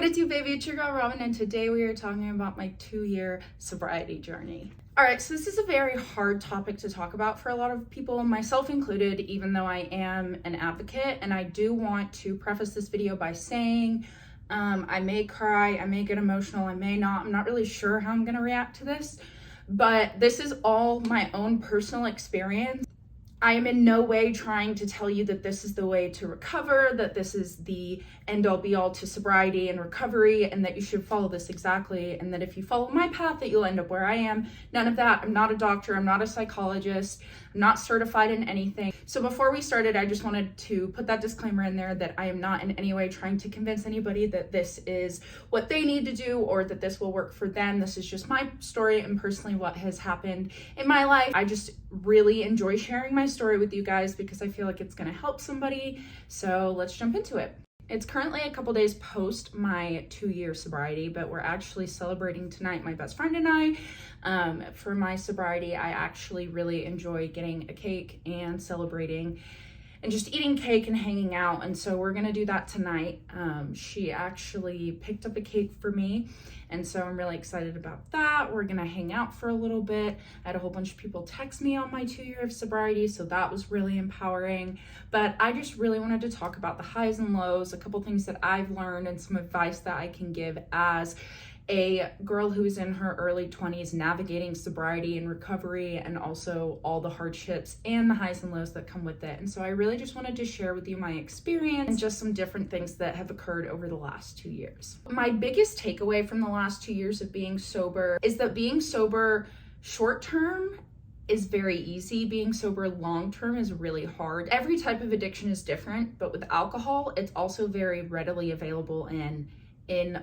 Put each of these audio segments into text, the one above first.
What it do, baby? It's your girl Robin, and today we are talking about my 2-year sobriety journey. All right, so this is a very hard topic to talk about for a lot of people, myself included, even though I am an advocate. And I do want to preface this video by saying I may cry, I may get emotional, I may not. I'm not really sure how I'm gonna react to this, but this is all my own personal experience. I am in no way trying to tell you that this is the way to recover, that this is the end-all be-all to sobriety and recovery, and that you should follow this exactly, and that if you follow my path that you'll end up where I am. None of that. I'm not a doctor, I'm not a psychologist, I'm not certified in anything. So before we started, I just wanted to put that disclaimer in there that I am not in any way trying to convince anybody that this is what they need to do or that this will work for them. This is just my story and personally what has happened in my life. I just really enjoy sharing my story with you guys because I feel like it's going to help somebody. So let's jump into it. It's currently a couple days post my 2-year sobriety, but we're actually celebrating tonight, my best friend and I. For my sobriety, I actually really enjoy getting a cake and celebrating and just eating cake and hanging out. And so we're gonna do that tonight. She actually picked up a cake for me. And so I'm really excited about that. We're gonna hang out for a little bit. I had a whole bunch of people text me on my 2-year of sobriety, so that was really empowering. But I just really wanted to talk about the highs and lows, a couple things that I've learned and some advice that I can give as a girl who is in her early 20s navigating sobriety and recovery, and also all the hardships and the highs and lows that come with it. And so I really just wanted to share with you my experience and just some different things that have occurred over the last 2 years. My biggest takeaway from the last 2 years of being sober is that being sober short term is very easy. Being sober long term is really hard. Every type of addiction is different, but with alcohol, it's also very readily available in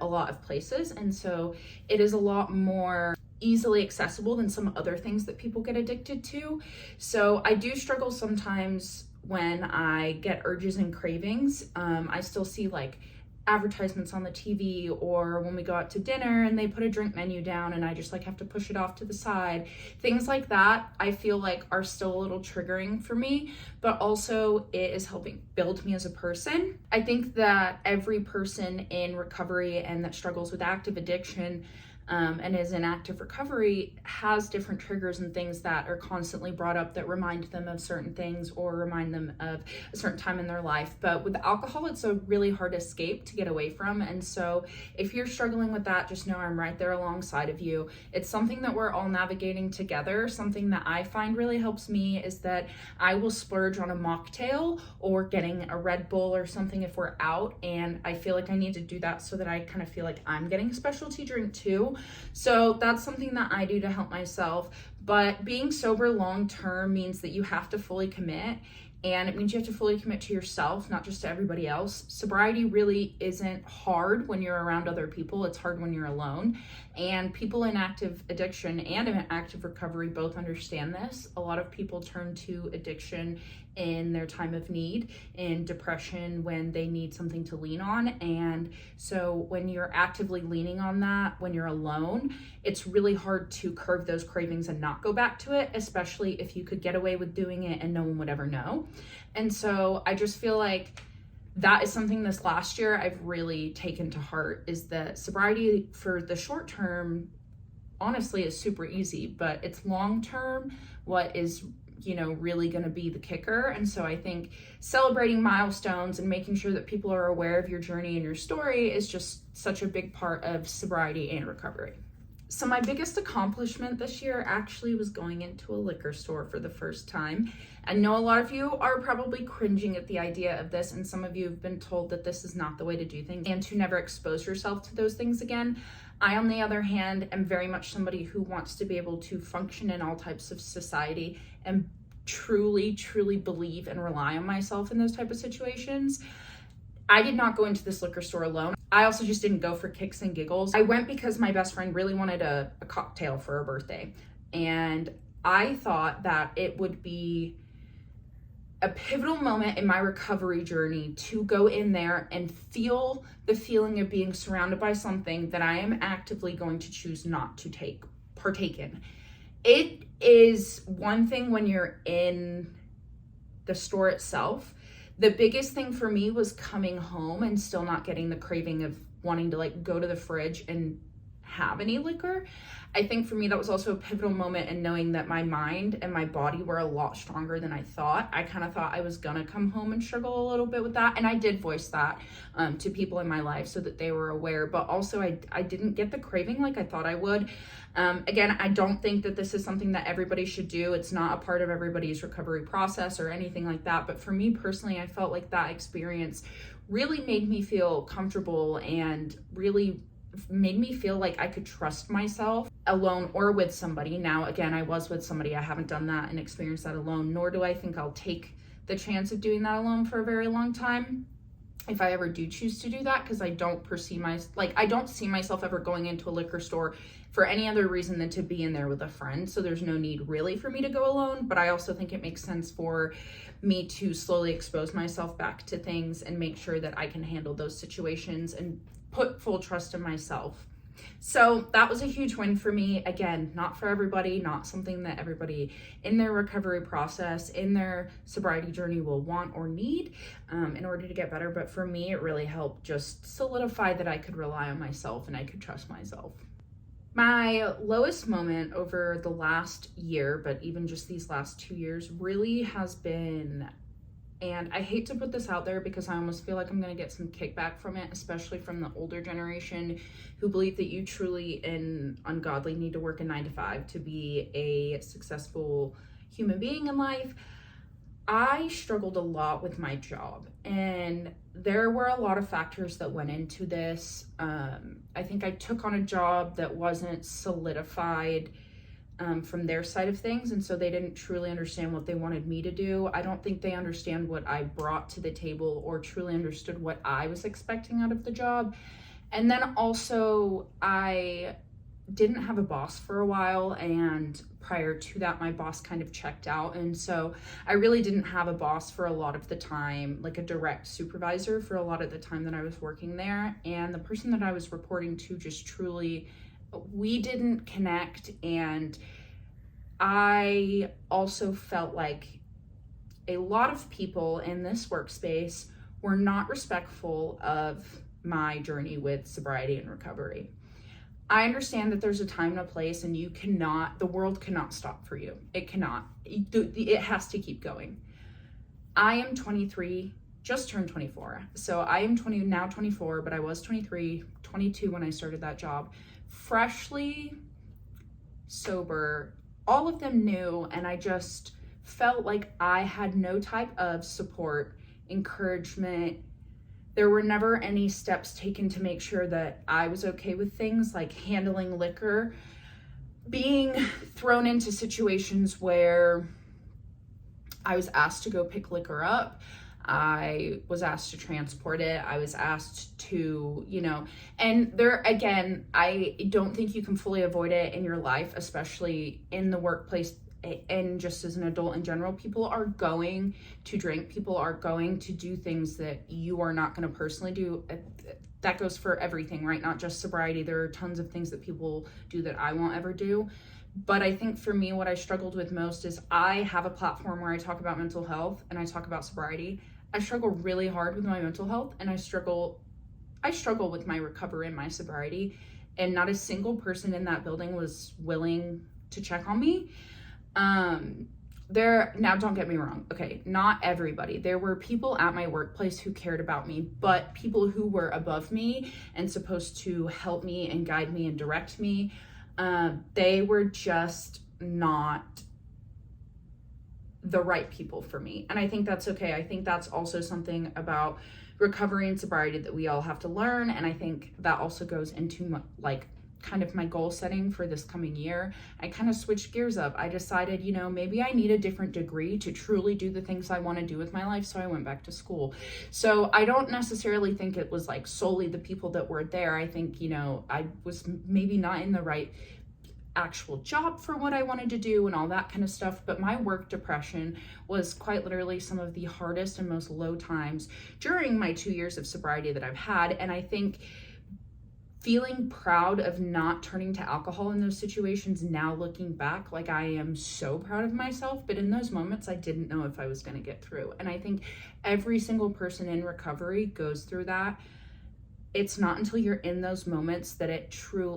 a lot of places, and so it is a lot more easily accessible than some other things that people get addicted to. So I do struggle sometimes when I get urges and cravings. I still see like advertisements on the TV, or when we go out to dinner and they put a drink menu down and I just like have to push it off to the side. Things like that I feel like are still a little triggering for me, but also it is helping build me as a person. I think that every person in recovery and that struggles with active addiction and is in active recovery has different triggers and things that are constantly brought up that remind them of certain things or remind them of a certain time in their life. But with alcohol, it's a really hard escape to get away from. And so if you're struggling with that, just know I'm right there alongside of you. It's something that we're all navigating together. Something that I find really helps me is that I will splurge on a mocktail or getting a Red Bull or something if we're out, and I feel like I need to do that so that I kind of feel like I'm getting a specialty drink too. So that's something that I do to help myself. But being sober long term means that you have to fully commit, and it means you have to fully commit to yourself, not just to everybody else. Sobriety really isn't hard when you're around other people. It's hard when you're alone. And people in active addiction and in active recovery both understand this. A lot of people turn to addiction in their time of need, in depression, when they need something to lean on. And so when you're actively leaning on that, when you're alone, it's really hard to curb those cravings and not go back to it, especially if you could get away with doing it and no one would ever know. And so I just feel like that is something this last year I've really taken to heart, is that sobriety for the short term, honestly, is super easy, but it's long term what is really going to be the kicker. And so I think celebrating milestones and making sure that people are aware of your journey and your story is just such a big part of sobriety and recovery. So my biggest accomplishment this year actually was going into a liquor store for the first time. I know a lot of you are probably cringing at the idea of this, and some of you have been told that this is not the way to do things and to never expose yourself to those things again. I, on the other hand, am very much somebody who wants to be able to function in all types of society and truly believe and rely on myself in those type of situations. I did not go into this liquor store alone. I also just didn't go for kicks and giggles. I went because my best friend really wanted a cocktail for her birthday. And I thought that it would be a pivotal moment in my recovery journey to go in there and feel the feeling of being surrounded by something that I am actively going to choose not to partake in. It is one thing when you're in the store itself. The biggest thing for me was coming home and still not getting the craving of wanting to like go to the fridge and have any liquor. I think for me that was also a pivotal moment in knowing that my mind and my body were a lot stronger than I thought. I kind of thought I was gonna come home and struggle a little bit with that, and I did voice that to people in my life so that they were aware, but also I didn't get the craving like I thought I would. Again, I don't think that this is something that everybody should do. It's not a part of everybody's recovery process or anything like that, but for me personally, I felt like that experience really made me feel comfortable and really made me feel like I could trust myself alone or with somebody. Now, again, I was with somebody. I haven't done that and experienced that alone, nor do I think I'll take the chance of doing that alone for a very long time if I ever do choose to do that, because I don't I don't see myself ever going into a liquor store for any other reason than to be in there with a friend. So there's no need really for me to go alone, but I also think it makes sense for me to slowly expose myself back to things and make sure that I can handle those situations and put full trust in myself. So that was a huge win for me. Again, not for everybody, not something that everybody in their recovery process, in their sobriety journey will want or need in order to get better. But for me, it really helped just solidify that I could rely on myself and I could trust myself. My lowest moment over the last year, but even just these last 2 years, really has been, and I hate to put this out there because I almost feel like I'm going to get some kickback from it, especially from the older generation who believe that you truly and ungodly need to work a 9 to 5 to be a successful human being in life. I struggled a lot with my job, and there were a lot of factors that went into this. I think I took on a job that wasn't solidified from their side of things, and so they didn't truly understand what they wanted me to do. I don't think they understand what I brought to the table or truly understood what I was expecting out of the job. And then also I didn't have a boss for a while, and prior to that my boss kind of checked out, and so I really didn't have a boss for a lot of the time, like a direct supervisor for a lot of the time that I was working there. And the person that I was reporting to just truly, we didn't connect. And I also felt like a lot of people in this workspace were not respectful of my journey with sobriety and recovery. I understand that there's a time and a place, and the world cannot stop for you. It cannot. It has to keep going. I am 23, just turned 24. So I am 24, but I was 23, 22 when I started that job. Freshly sober, all of them new, and I just felt like I had no type of support, encouragement. There were never any steps taken to make sure that I was okay with things like handling liquor, being thrown into situations where I was asked to go pick liquor up. I was asked to transport it. I was asked to, and there again, I don't think you can fully avoid it in your life, especially in the workplace and just as an adult in general. People are going to drink. People are going to do things that you are not going to personally do. That goes for everything, right? Not just sobriety. There are tons of things that people do that I won't ever do. But I think for me, what I struggled with most is I have a platform where I talk about mental health and I talk about sobriety. I struggle really hard with my mental health, and I struggle with my recovery and my sobriety, and not a single person in that building was willing to check on me. Now don't get me wrong. Okay. Not everybody. There were people at my workplace who cared about me, but people who were above me and supposed to help me and guide me and direct me, they were just not the right people for me. And I think that's okay. I think that's also something about recovery and sobriety that we all have to learn. And I think that also goes into kind of my goal setting for this coming year. I kind of switched gears up. I decided, maybe I need a different degree to truly do the things I want to do with my life. So I went back to school. So I don't necessarily think it was like solely the people that were there. I think, I was maybe not in the right actual job for what I wanted to do and all that kind of stuff. But my work depression was quite literally some of the hardest and most low times during my 2 years of sobriety that I've had. And I think feeling proud of not turning to alcohol in those situations, now looking back, like I am so proud of myself. But in those moments, I didn't know if I was going to get through. And I think every single person in recovery goes through that. it's not until you're in those moments that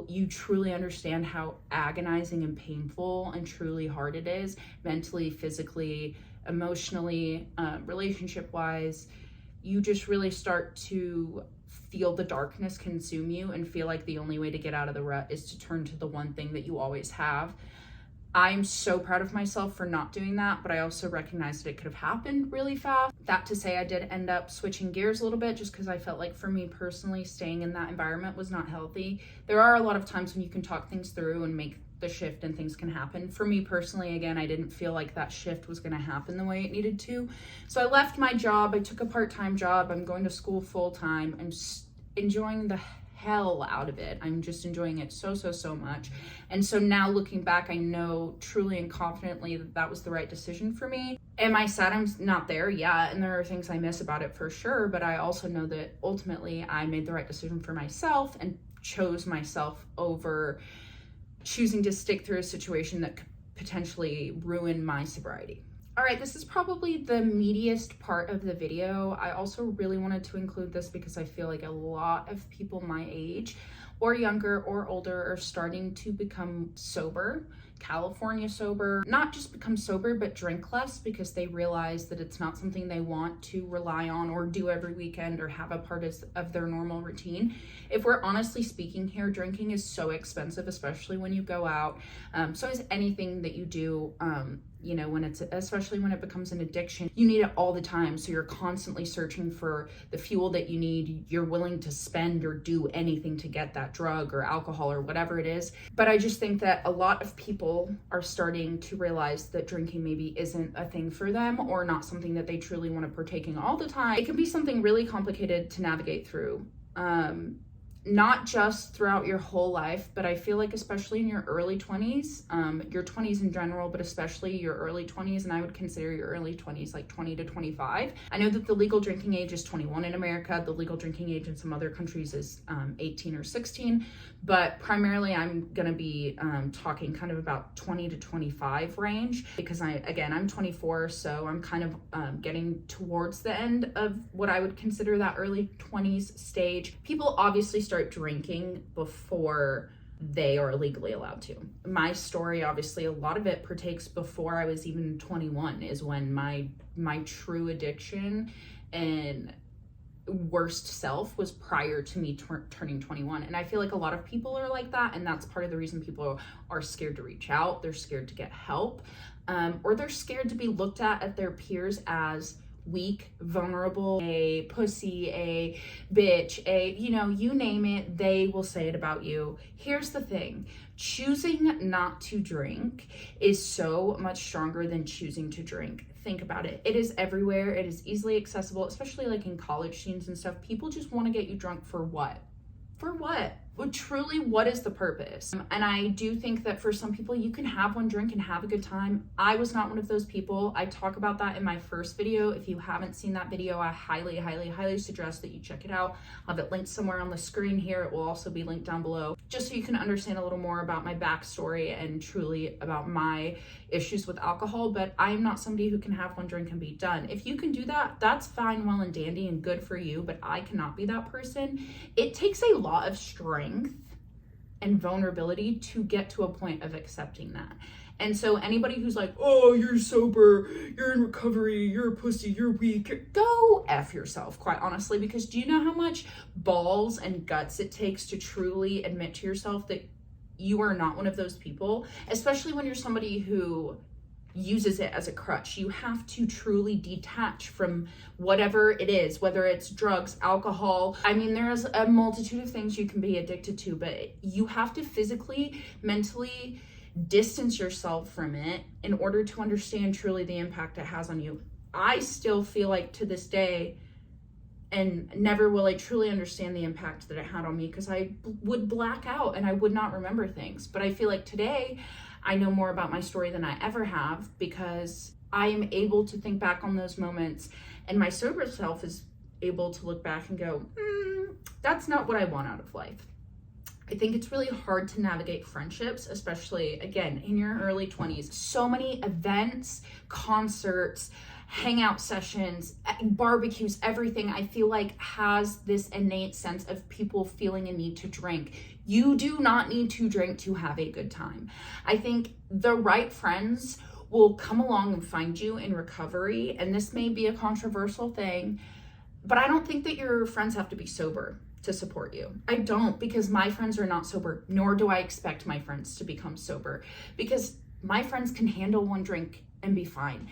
you truly understand how agonizing and painful and truly hard it is, mentally, physically, emotionally, relationship wise. You just really start to feel the darkness consume you and feel like the only way to get out of the rut is to turn to the one thing that you always have. I'm so proud of myself for not doing that, but I also recognize that it could have happened really fast. That to say, I did end up switching gears a little bit just because I felt like for me personally, staying in that environment was not healthy. There are a lot of times when you can talk things through and make the shift and things can happen. For me personally, again, I didn't feel like that shift was going to happen the way it needed to. So I left my job. I took a part-time job. I'm going to school full-time. I'm enjoying the hell out of it. I'm just enjoying it so much. And so now looking back, I know truly and confidently that that was the right decision for me. Am I sad I'm not there? Yeah, and there are things I miss about it for sure, but I also know that ultimately I made the right decision for myself and chose myself over choosing to stick through a situation that could potentially ruin my sobriety. All right, this is probably the meatiest part of the video. I also really wanted to include this because I feel like a lot of people my age or younger or older are starting to become sober, California sober, not just become sober, but drink less because they realize that it's not something they want to rely on or do every weekend or have a part of their normal routine. If we're honestly speaking here, drinking is so expensive, especially when you go out. So is anything that you do, you know, especially when it becomes an addiction, you need it all the time. So you're constantly searching for the fuel that you need. You're willing to spend or do anything to get that drug or alcohol or whatever it is. But I just think that a lot of people are starting to realize that drinking maybe isn't a thing for them or not something that they truly want to partake in all the time. It can be something really complicated to navigate through. Not just throughout your whole life, but I feel like especially in your early 20s, your 20s in general, but especially your early 20s, and I would consider your early 20s like 20 to 25. I know that the legal drinking age is 21 in America. The legal drinking age in some other countries is 18 or 16, but primarily I'm gonna be talking kind of about 20 to 25 range because I'm 24, so I'm kind of getting towards the end of what I would consider that early 20s stage. People obviously start drinking before they are legally allowed to. My story, obviously, a lot of it partakes before I was even 21 is when my true addiction and worst self was prior to me turning 21. And I feel like a lot of people are like that, and that's part of the reason people are scared to reach out. They're scared to get help, or they're scared to be looked at their peers as weak, vulnerable, a pussy, a bitch, you name it, they will say it about you. Here's the thing, choosing not to drink is so much stronger than choosing to drink. Think about it. It is everywhere. It is easily accessible, especially like in college scenes and stuff. People just want to get you drunk for what? For what? Well, truly, what is the purpose? And I do think that for some people, you can have one drink and have a good time. I was not one of those people. I talk about that in my first video. If you haven't seen that video, I highly suggest that you check it out. I'll have it linked somewhere on the screen here. It will also be linked down below, just so you can understand a little more about my backstory and truly about my issues with alcohol. But I am not somebody who can have one drink and be done. If you can do that, that's fine, well and dandy and good for you, but I cannot be that person. It takes a lot of strength and vulnerability to get to a point of accepting that. And so anybody who's like, oh, you're sober, you're in recovery, you're a pussy, you're weak, go F yourself, quite honestly, because do you know how much balls and guts it takes to truly admit to yourself that you are not one of those people, especially when you're somebody who uses it as a crutch? You have to truly detach from whatever it is, whether it's drugs, alcohol. I mean, there's a multitude of things you can be addicted to, but you have to physically, mentally distance yourself from it in order to understand truly the impact it has on you. I still feel like to this day, and never will I truly understand the impact that it had on me, because I would black out and I would not remember things. But I feel like today I know more about my story than I ever have, because I am able to think back on those moments, and my sober self is able to look back and go, that's not what I want out of life. I think it's really hard to navigate friendships, especially, again, in your early 20s. So many events, concerts, hangout sessions, barbecues, everything, I feel like has this innate sense of people feeling a need to drink. You do not need to drink to have a good time. I think the right friends will come along and find you in recovery. And this may be a controversial thing, but I don't think that your friends have to be sober to support you. I don't, because my friends are not sober, nor do I expect my friends to become sober, because my friends can handle one drink and be fine.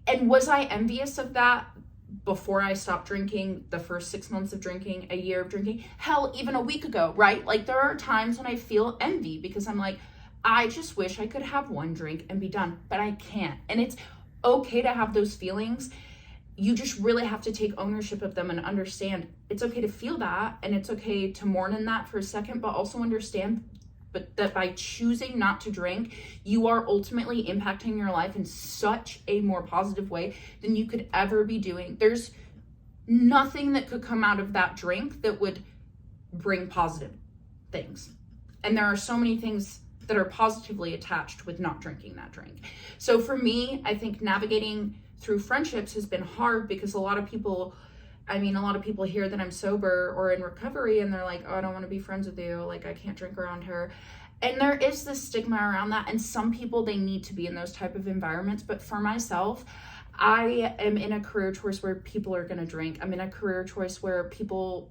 And was I envious of that before I stopped drinking, the first 6 months of drinking, a year of drinking? Hell, even a week ago, right? Like, there are times when I feel envy because I'm like, I just wish I could have one drink and be done, but I can't. And it's okay to have those feelings. You just really have to take ownership of them and understand it's okay to feel that, and it's okay to mourn in that for a second, but also understand that by choosing not to drink, you are ultimately impacting your life in such a more positive way than you could ever be doing. There's nothing that could come out of that drink that would bring positive things. And there are so many things that are positively attached with not drinking that drink. So for me, I think navigating through friendships has been hard because a lot of people hear that I'm sober or in recovery and they're like, oh, I don't want to be friends with you. Like, I can't drink around her. And there is this stigma around that. And some people, they need to be in those type of environments. But for myself, I am in a career choice where people are going to drink. I'm in a career choice where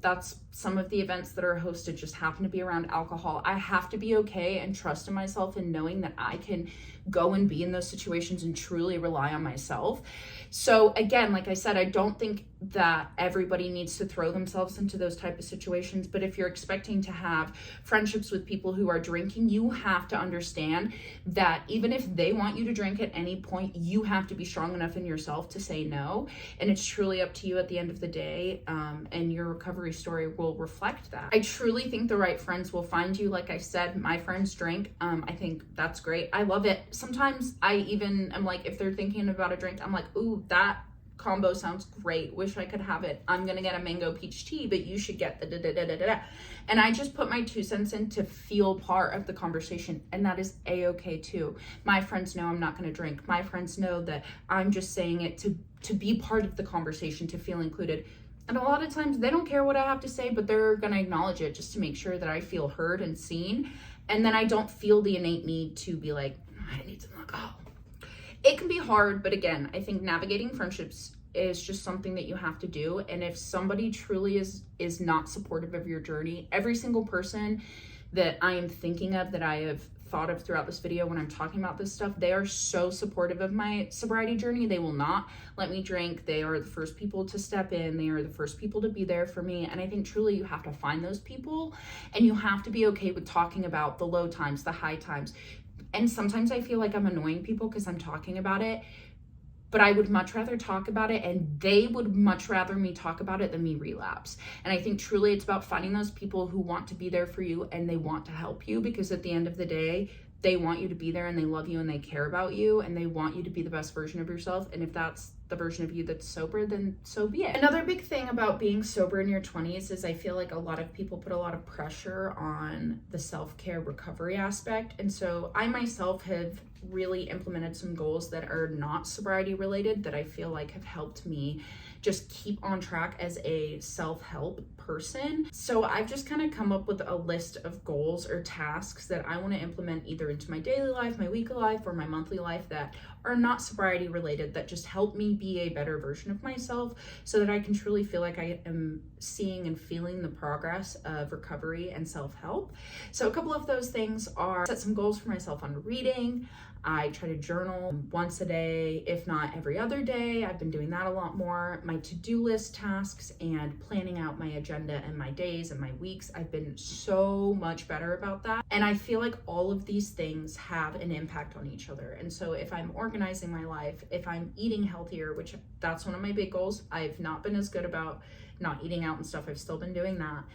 that's some of the events that are hosted just happen to be around alcohol. I have to be okay and trust in myself and knowing that I can go and be in those situations and truly rely on myself. So again, like I said, I don't think that everybody needs to throw themselves into those type of situations. But if you're expecting to have friendships with people who are drinking, you have to understand that even if they want you to drink at any point, you have to be strong enough in yourself to say no. And it's truly up to you at the end of the day. And your recovery story will reflect that. I truly think the right friends will find you. Like I said, my friends drink. I think that's great. I love it. Sometimes I even am like, if they're thinking about a drink, I'm like, ooh, that combo sounds great. Wish I could have it. I'm gonna get a mango peach tea, but you should get the da-da-da-da-da-da. And I just put my 2 cents in to feel part of the conversation, and that is a-okay too. My friends know I'm not gonna drink. My friends know that I'm just saying it to be part of the conversation, to feel included. And a lot of times they don't care what I have to say, but they're gonna acknowledge it just to make sure that I feel heard and seen. And then I don't feel the innate need to be like, I need some alcohol. It can be hard, but again, I think navigating friendships is just something that you have to do. And if somebody truly is not supportive of your journey, every single person that I am thinking of, that I have thought of throughout this video when I'm talking about this stuff, they are so supportive of my sobriety journey. They will not let me drink. They are the first people to step in. They are the first people to be there for me. And I think truly you have to find those people, and you have to be okay with talking about the low times, the high times. And sometimes I feel like I'm annoying people because I'm talking about it, but I would much rather talk about it, and they would much rather me talk about it than me relapse. And I think truly it's about finding those people who want to be there for you and they want to help you, because at the end of the day, they want you to be there and they love you and they care about you and they want you to be the best version of yourself. And if that's the version of you that's sober, then so be it. Another big thing about being sober in your 20s is I feel like a lot of people put a lot of pressure on the self-care recovery aspect. And so I myself have really implemented some goals that are not sobriety related that I feel like have helped me just keep on track as a self-help person. So I've just kind of come up with a list of goals or tasks that I want to implement either into my daily life, my weekly life, or my monthly life that are not sobriety related, that just help me be a better version of myself so that I can truly feel like I am seeing and feeling the progress of recovery and self-help. So a couple of those things are set some goals for myself on reading. I try to journal once a day, if not every other day. I've been doing that a lot more. My to-do list tasks and planning out my agenda and my days and my weeks, I've been so much better about that. And I feel like all of these things have an impact on each other. And so if I'm organizing my life, if I'm eating healthier, which that's one of my big goals, I've not been as good about not eating out and stuff. I've still been doing that.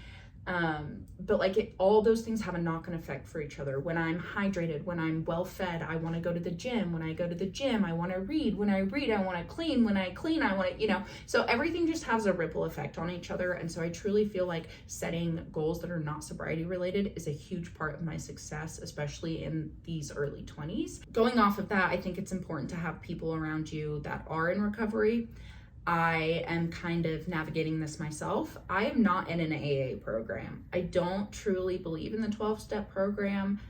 But like all those things have a knock-on effect for each other. When I'm hydrated, when I'm well fed, I want to go to the gym. When I go to the gym, I want to read. When I read, I want to clean. When I clean, I want to, so everything just has a ripple effect on each other. And so I truly feel like setting goals that are not sobriety related is a huge part of my success, especially in these early 20s. Going off of that, I think it's important to have people around you that are in recovery. I am kind of navigating this myself. I am not in an AA program. I don't truly believe in the 12-step program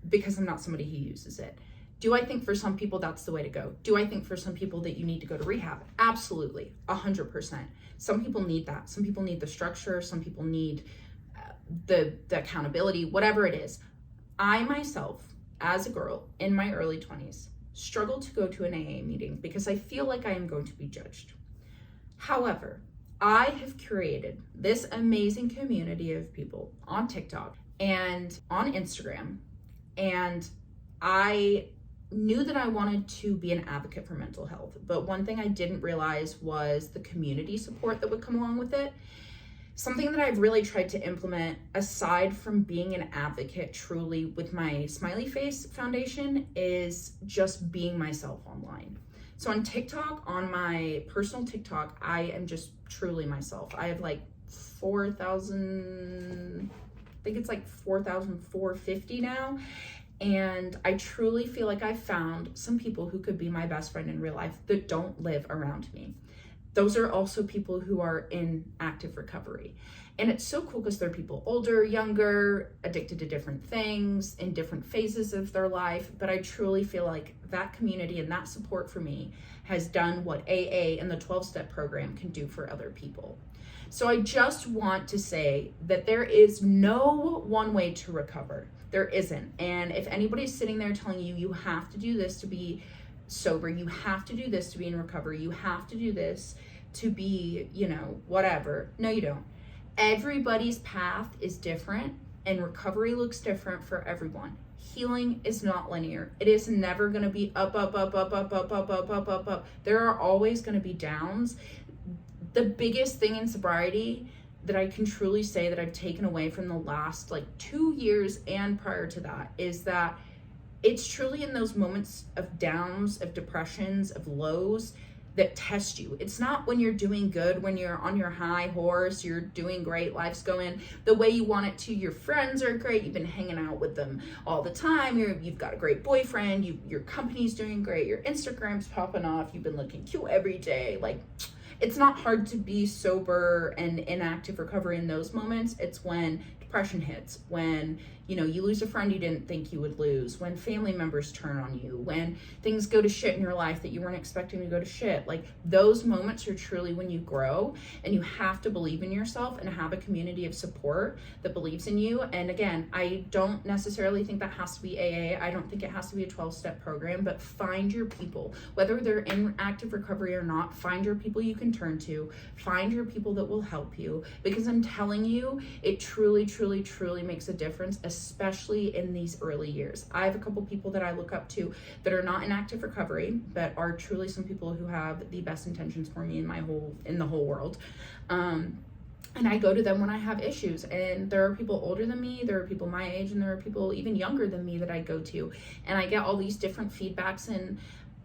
because I'm not somebody who uses it. Do I think for some people that's the way to go? Do I think for some people that you need to go to rehab? Absolutely, 100%. Some people need that. Some people need the structure. Some people need the accountability, whatever it is. I myself, as a girl in my early 20s, struggle to go to an AA meeting because I feel like I am going to be judged. However, I have curated this amazing community of people on TikTok and on Instagram, and I knew that I wanted to be an advocate for mental health, but one thing I didn't realize was the community support that would come along with it. Something that I've really tried to implement, aside from being an advocate truly with my Smiley Face Foundation, is just being myself online. So on TikTok, on my personal TikTok, I am just truly myself. I have like 4,000, I think it's like 4,450 now. And I truly feel like I found some people who could be my best friend in real life that don't live around me. Those are also people who are in active recovery. And it's so cool because they're people older, younger, addicted to different things, in different phases of their life. But I truly feel like that community and that support for me has done what AA and the 12-step program can do for other people. So I just want to say that there is no one way to recover. There isn't. And if anybody's sitting there telling you, you have to do this to be sober, you have to do this to be in recovery, you have to do this to be, whatever. No, you don't. Everybody's path is different and recovery looks different for everyone. Healing is not linear. It is never going to be up, up, up, up, up, up, up, up, up, up, up. There are always going to be downs. The biggest thing in sobriety that I can truly say that I've taken away from the last 2 years and prior to that is that it's truly in those moments of downs, of depressions, of lows that test you. It's not when you're doing good, when you're on your high horse, you're doing great, life's going the way you want it to, your friends are great, you've been hanging out with them all the time, you've got a great boyfriend, your company's doing great, your Instagram's popping off, you've been looking cute every day. It's not hard to be sober and in active recovery in those moments. It's when depression hits, when you lose a friend you didn't think you would lose, when family members turn on you, when things go to shit in your life that you weren't expecting to go to shit. Those moments are truly when you grow, and you have to believe in yourself and have a community of support that believes in you. And again, I don't necessarily think that has to be AA. I don't think it has to be a 12-step program, but find your people, whether they're in active recovery or not. Find your people you can turn to, find your people that will help you, because I'm telling you, it truly, truly, truly makes a difference, especially in these early years. I have a couple people that I look up to that are not in active recovery, but are truly some people who have the best intentions for me in the whole world. And I go to them when I have issues, and there are people older than me, there are people my age, and there are people even younger than me that I go to, and I get all these different feedbacks, and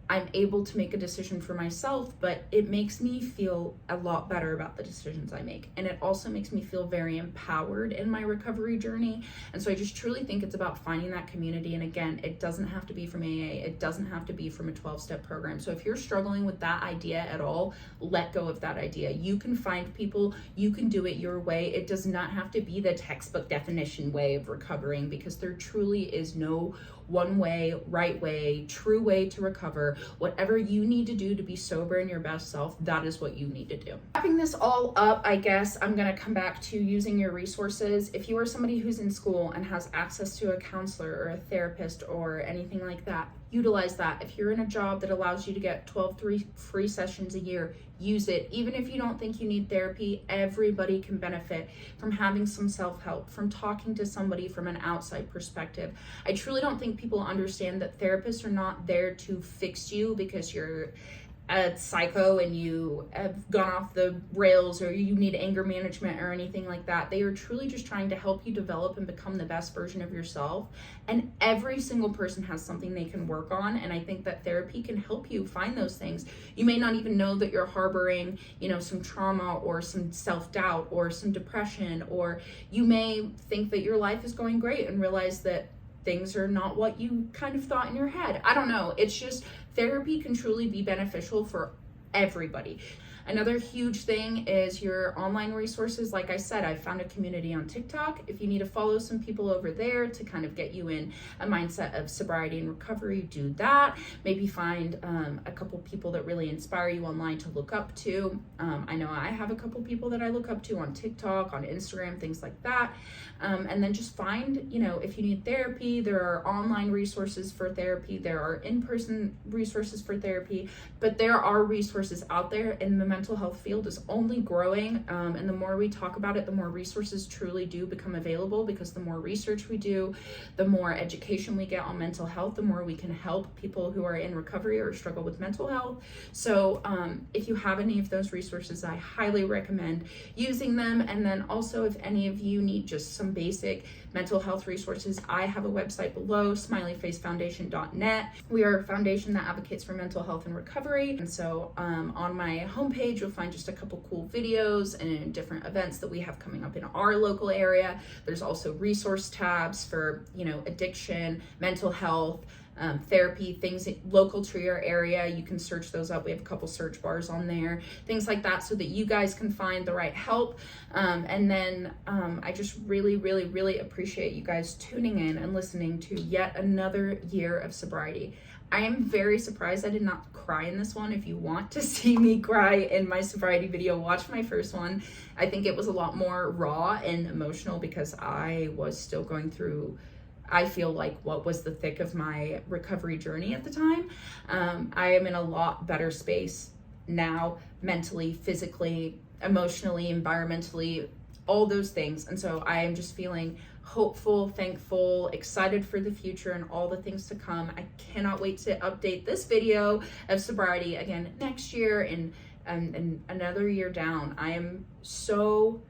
I'm able to make a decision for myself, but it makes me feel a lot better about the decisions I make. And it also makes me feel very empowered in my recovery journey. And so I just truly think it's about finding that community. And again, it doesn't have to be from AA. It doesn't have to be from a 12-step program. So if you're struggling with that idea at all, let go of that idea. You can find people, you can do it your way. It does not have to be the textbook definition way of recovering, because there truly is no one way, right way, true way to recover. Whatever you need to do to be sober and your best self, that is what you need to do. Wrapping this all up, I guess I'm going to come back to using your resources. If you are somebody who's in school and has access to a counselor or a therapist or anything like that, utilize that. If you're in a job that allows you to get 12 free sessions a year, use it. Even if you don't think you need therapy, everybody can benefit from having some self-help, from talking to somebody from an outside perspective. I truly don't think people understand that therapists are not there to fix you because you're a psycho and you have gone off the rails, or you need anger management or anything like that. They are truly just trying to help you develop and become the best version of yourself. And every single person has something they can work on. And I think that therapy can help you find those things. You may not even know that you're harboring, some trauma or some self-doubt or some depression, or you may think that your life is going great and realize that things are not what you kind of thought in your head. I don't know. It's just, therapy can truly be beneficial for everybody. Another huge thing is your online resources. Like I said, I found a community on TikTok. If you need to follow some people over there to kind of get you in a mindset of sobriety and recovery, do that. Maybe find a couple people that really inspire you online to look up to. I know I have a couple people that I look up to on TikTok, on Instagram, things like that. And then just find, if you need therapy, there are online resources for therapy. There are in-person resources for therapy, but there are resources out there, and the mental health field is only growing. And the more we talk about it, the more resources truly do become available, because the more research we do, the more education we get on mental health, the more we can help people who are in recovery or struggle with mental health. So if you have any of those resources, I highly recommend using them. And then also, if any of you need just some basic mental health resources, I have a website below, smileyfacefoundation.net. We are a foundation that advocates for mental health and recovery. And so on my homepage, you'll find just a couple cool videos and different events that we have coming up in our local area. There's also resource tabs for, addiction, mental health, therapy, things local to your area. You can search those up. We have a couple search bars on there, things like that, so that you guys can find the right help. And then I just really, really, really appreciate you guys tuning in and listening to yet another year of sobriety. I am very surprised I did not cry in this one. If you want to see me cry in my sobriety video, watch my first one. I think it was a lot more raw and emotional, because I was still going through, I feel like, what was the thick of my recovery journey at the time. I am in a lot better space now, mentally, physically, emotionally, environmentally, all those things. And so I am just feeling hopeful, thankful, excited for the future and all the things to come. I cannot wait to update this video of sobriety again next year and another year down. I am so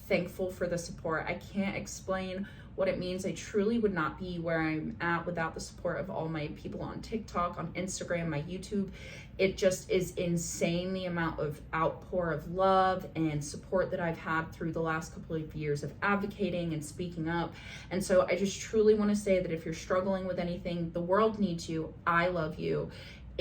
thankful for the support. I can't explain what it means. I truly would not be where I'm at without the support of all my people on TikTok, on Instagram, my YouTube. It just is insane, the amount of outpour of love and support that I've had through the last couple of years of advocating and speaking up. And so I just truly want to say that if you're struggling with anything, the world needs you. I love you.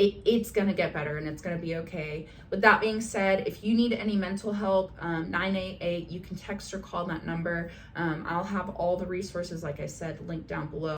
It's going to get better, and it's going to be okay. With that being said, if you need any mental help, 988, you can text or call that number. I'll have all the resources, like I said, linked down below.